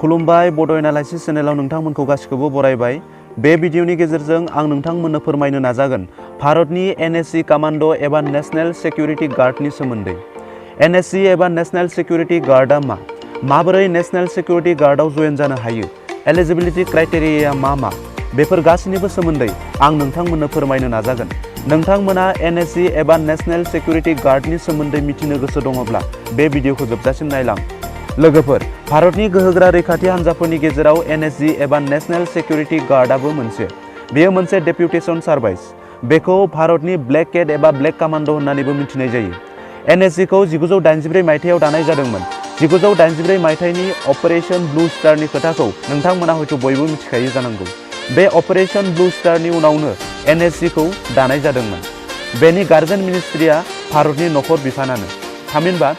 खुलुमबाय बड' एनालाइसिस चेनेलाव नोंथांमोनखौ गासिखौबो बरायबाय। बे भिडिअनि गेजेरजों आं नोंथांमोननो फोरमायनो नाजागोन भारतनि NSG कमान्ड एबा नेशनेल सिकिउरिटी गार्डनि सोमोन्दै। NSG एबा नेशनेल सिकिउरिटी गार्डआ माबोरै नेशनेल सिकिउरिटी गार्डआव जयेन जानो हायो, एलिजिबिलिटी क्राइटेरिया मा बेफोर गासैनिबो सोमोन्दै आं नोंथांमोननो फोरमायनो नाजागोन। नोंथांमोना NSG एबा नेशनेल सिकिउरिटी गार्डनि सोमोन्दै मिथिनो गोसो दङब्ला बे भिडिअखौ जोबजासिम नायलां। लोगोफोर, भारतनि गोहोगोरा रैखाथि हान्जाफोरनि गेजेराव NSG एबा नेशनेल सिकिउरिटी गार्डआबो मोनसे। बेयो मोनसे डेपुटेशन सार्भिस। बेखौ भारतनि ब्लेक केट एबा ब्लेक कमान्डो होन्नानैबो मिथिनाय जायो। NSG खौ 1984 मायथाइयाव दानाय जादोंमोन। 1984 मायथाइनि अपारेशन ब्लू स्टारनि खोथाखौ नोंथांमोना हयथ' बयबो मिथिखायो जानांगौ। बे अपारेशन ब्लू स्टारनि उनावनो NSG खौ दानाय जादोंमोन। बेनि गार्जेन मिनिस्ट्रिया भारतनि नखर बिफानानो। थामहिनबा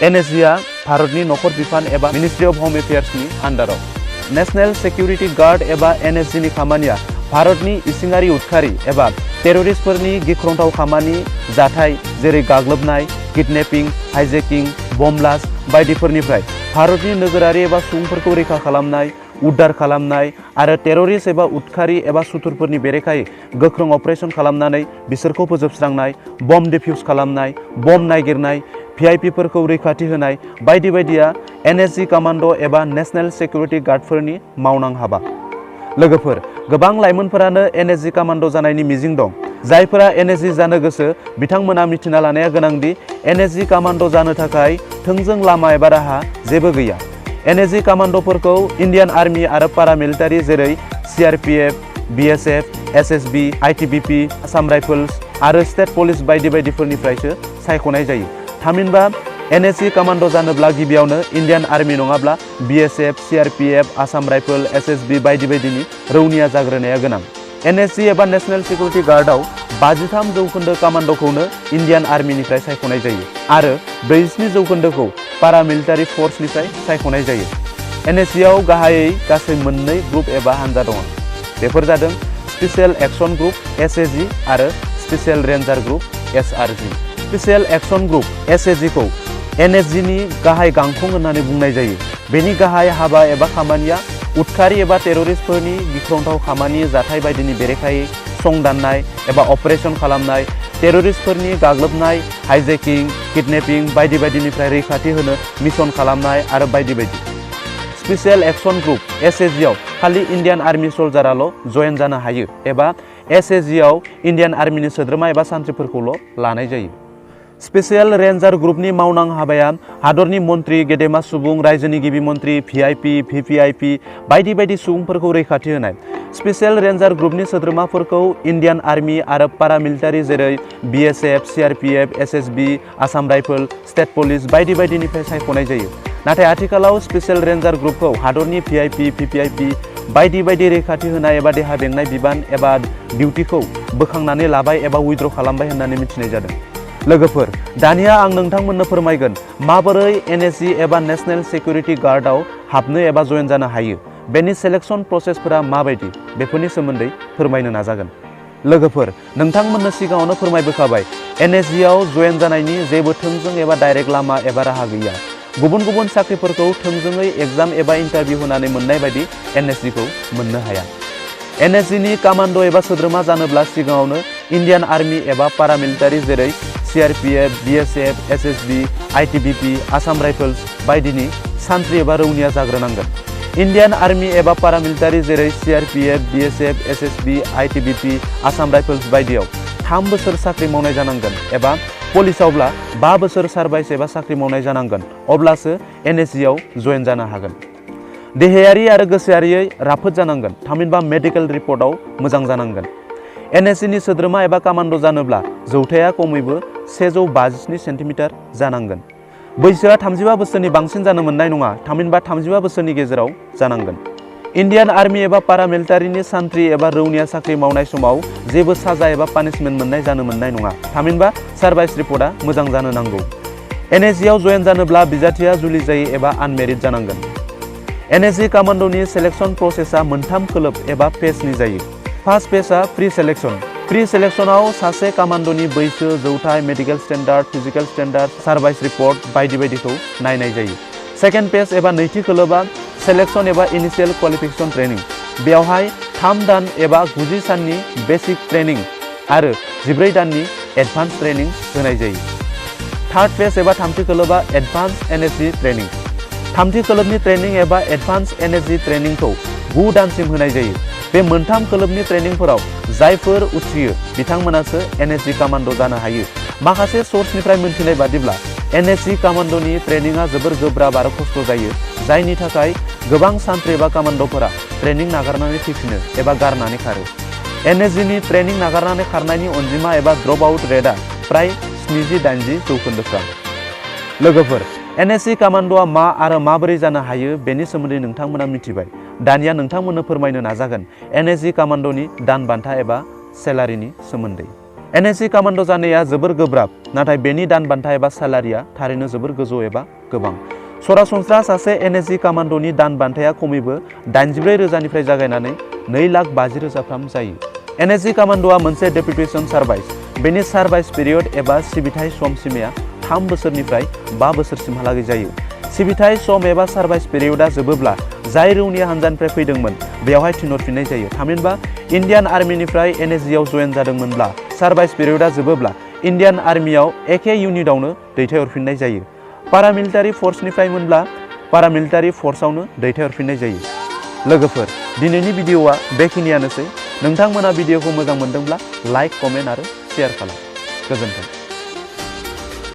NSG आ भारतनि नखर बिफान एबा मिनिस्ट्रि अफ होम एफेयार्सनि आन्डाराव। नेशनेल सिकिउरिटी गार्ड एबा NSG नि खामानिया भारतनि इसिङारि उदखारि एबा टेररिस्टफोरनि गिख्रंथाव खामानि जाथाय जेरै गाग्लोबनाय, किडनेपिं, हाइजेकिं, बम ब्लास्ट बायदिफोरनिफ्राय भारतनि नोगोरारि एबा सुबुंफोरखौ रैखा खालामनाय, उद्धार खालामनाय आरो टेररिस्ट एबा उदखारि एबा सुथुरफोरनि बेरेखायै गोख्रों अपारेशन खालामनानै बिसोरखौ फोजोबस्रांनाय, बम डिफ्यूज खालामनाय, बम नागिरनाय, VIPफोरखौ रैखाथि होनाय बायदि बायदिया NSG कमान्ड एबा नेशनेल सिकिउरिटी गार्डफोरनि मावनां हाबा। लोगोफोर, गोबां लाइमोनफोरानो NSG कमान्ड जानायनि मिजिं दं। जायफोरा NSG जानो गोसो बिथांमोना मिथिना लानाया गोनांदि NSG कमान्ड जानो थाखाय थोंजों लामा एबा राहा जेबो गैया। NSG कमान्डफोरखौ इन्डियान आर्मी आरो पारामिलिटारि जेरै CRPF, BSF, SSB, ITBP, Assam rifles आरो स्टेट पुलिस बायदि बायदिफोरनिफ्रायसो सायख'नाय जायो। थामहिनबा NSG कमान्ड जानोब्ला गिबियावनो इन्डियान आर्मी नङाब्ला BSF, CRPF, Assam rifle, SSB बायदि बायदिनि रौनिया जाग्रोनाया गोनां। NSG एबा नेशनेल सिकिउरिटी गार्डआव 53% कमान्डखौनो इन्डियान आर्मीनिफ्राय सायख'नाय जायो आरो 47% पारामिलिटारि फर्सनिफ्राय सायख'नाय जायो। NSG आव गाहायै गासै मोननै ग्रुप एबा हान्जा दङ। बेफोर जादों स्पेशल एक्शन ग्रुप SAG आरो special ranger group SRG। Special action group SAG खौ NSG नि गाहाय गांखं होननानै बुंनाय जायो। बेनि गाहाय हाबा एबा खामानिया उदखारि एबा टेररिस्टफोरनि गिख्रंथाव खामानि जाथाय बायदिनि बेरेखायै संदाननाय एबा अपारेशन खालामनाय, टेररिस्टफोरनि गाग्लोबनाय, हाइजेकिं, किडनेपिं बायदि बायदिनिफ्राय रैखाथि होनो मिशन खालामनाय आरो बायदि बायदि। स्पेशल एक्शन ग्रुप SAG आव खालि इन्डियान आर्मी सल्जाराल' जयेन जानो हायो एबा SAG आव इन्डियान आर्मीनि सोद्रोमा एबा सान्थ्रिफोरखौल' लानाय जायो। स्पेशल रेन्जार ग्रुपनि मावनां हाबाया हादरनि मन्त्रि, गेदेमा सुबुं, रायजोनि गिबि मन्त्रि, VIP, VVIP बायदि बायदि सुबुंफोरखौ रैखाथि होनाय। स्पेशल रेन्जार ग्रुपनि सोद्रोमाफोरखौ इन्डियान आर्मी आरो पारामिलिटारि जेरै BSF, CRPF, SSB, Assam rifle, state police बायदि बायदिनिफ्राय सायख'नाय जायो। नाथाय आथिखालाव स्पेशल रेन्जार ग्रुपखौ हादरनि VIP, VVIP बायदि बायदि रैखाथि होनाय एबा देहा बेंनाय बिबान एबा डिउटिखौ बोखांनानै लाबाय एबा उइद्र' खालामबाय होननानै मिथिनाय जादों। लोगोफोर, दानिया आं नोंथांमोननो फोरमायगोन माबोरै NSG एबा नेशनेल सिकिउरिटी गार्डआव हाबनो एबा जयेन जानो हायो, बेनि सेलेक्शन प्रसेसफोरा माबायदि बेफोरनि सोमोन्दै फोरमायनो नाजागोन। लोगोफोर, नोंथांमोननो सिगाङावनो फोरमायबोखाबाय NSG आव जयेन जानायनि जेबो थोंजों एबा डाइरेक्ट लामा एबा राहा गैया। गुबुन गुबुन साख्रिफोरखौ थोंजोङै एग्जाम एबा इन्टारभिउ होनानै मोननाय बायदि NSG खौ मोननो हाया। NSG नि कमान्ड एबा सोद्रोमा जानोब्ला सिगाङावनो इन्डियान आर्मी एबा पारामिलिटारि जेरै CRPF, BSF, SSB, ITBP, Assam rifles बायदिनि सान्थ्रि एबा रौनिया जाग्रोनांगोन। इन्डियान आर्मी एबा पारामिलिटारि जेरै CRPF, BSF, SSB, ITBP, Assam rifles बायदियाव 3 बोसोर साख्रि मावनाय जानांगोन एबा पुलिसावब्ला 5 बोसोर सार्भाइस एबा साख्रि मावनाय जानांगोन, अब्लासो NSG आव जयेन जानो हागोन। देहायारि आरो गोसोआरियै राफोद जानांगोन, थामहिनबा मेडिकेल रिपर्टआव मोजां जानांगोन। NSG नि सोद्रोमा एबा कमान्ड जानोब्ला जौथाया खमैबो 157 सेन्टिमिटार जानांगोन। बैसोआ 35 बोसोरनि बांसिन जानो मोननाय नङा, थामहिनबा 35 बोसोरनि गेजेराव जानांगोन। इन्डियान आर्मी एबा पारामिलिटारिनि सान्थ्रि एबा रौनिया साख्रि मावनाय समाव जेबो साजा एबा पानिशमेन्ट मोननाय जानो मोननाय नङा, थामहिनबा सार्भाइस रिपर्टआ मोजां जानो नांगौ। NSG आव जयेन जानोब्ला बिजाथिया जुलि जायै एबा आनमेरिड जानांगोन। NSG कमान्डनि सेलेक्शन प्रसेसआ मोनथाम खोलोब एबा फेजनि जायो। फार्स्ट फेजआ प्रि सेलेक्शन। प्रि सेलेक्शनाव सासे कमान्डनि बैसो, जौथाय, medical standard, physical standard, service report बायदि बायदिखौ नायनाय जायो। सेकेन्ड फेज एबा नैथि खोलोबा सेलेक्शन एबा इनिशियेल क्वालिफिकेशन ट्रेनिं। बेवहाय 3 दान एबा 90 साननि बेसिक ट्रेनिं आरो 14 दाननि एडभान्स ट्रेनिं होनाय जायो। थार्ड फेज एबा थामथि खोलोबा एडभान्स एनएसजि ट्रेनिं। थामथि खोलोबनि ट्रेनिं एबा एडभान्स एनएसजि ट्रेनिंखौ 9 दानसिम होनाय जायो। बे मोनथाम खोलोबनि ट्रेनिंफोराव जायफोर उथ्रियो बिथांमोनासो एनएसजि कमान्ड' जानो हायो। माखासे सोर्सनिफ्राय मोनथिनाय बादिब्ला एनएसजि कमान्ड'नि ट्रेनिंआ जोबोर गोब्राब आरो खस्थ' जायो, जायनि थाखाय गोबां सान्थ्रि एबा कमान्ड'फोरा ट्रेनिं नागारनानै फैफिनो एबा गारनानै खारो। एनएसजिनि ट्रेनिं नागारनानै खारनायनि अनजिमा एबा ड्रप आउट रेटआ फ्राय 70-80%। लोगोफोर, एनएसजि कमान्ड'आ मा आरो माबोरै जानो हायो बेनि सोमोन्दै नोंथांमोना मिथिबाय। दानिया नोंथांमोननो फोरमायनो नाजागोन एनएसजि कमान्ड'नि दान बान्था एबा सेलारिनि सोमोन्दै। एनएसजि कमान्ड' जानाया जोबोर गोब्राब, नाथाय बेनि दान बान्था एबा सेलारिया थारैनो जोबोर गोजौ एबा गोबां। सरासनस्रा सासे एनएसजि कमान्ड'नि दान बान्थाया खमैबो 84,000निफ्राय जागायनानै 2,50,000 जायो। एनएसजि कमान्ड'आ मोनसे डेपुटेसन सार्भाइस। बेनि सार्भाइस पिरियड एबा सिबिथाय सम सीमाया 3 बोसोरनिफ्राय 5 बोसोरसिमहालागै जायो। सिबिथाय सम एबा सार्भाइस पिरियडआ जोबोब्ला जाय रौनिया हान्जानिफ्राय फैदोंमोन बेवहाय थिनहरफिननाय जायो। थामहिनबा इन्डियान आर्मिनिफ्राय एनएसजिआव जयेन जादोंमोनब्ला सार्भाइस पिरियडआ जोबोब्ला इन्डियान आर्मियाव एखे इउनिटआवनो दैथायहरफिननाय जायो। पारामिलिटारि फर्सनिफ्राय मोनब्ला पारामिलिटारि फर्सआवनो दैथायहरफिननाय जायो। लोगोफोर, दिनैनि भिडिअआ बेखिनियानोसै। नोंथांमोना भिडिअखौ मोजां मोनदोंब्ला लाइक, कमेन्ट आरो शेयार खालाम। गोजोन्थों।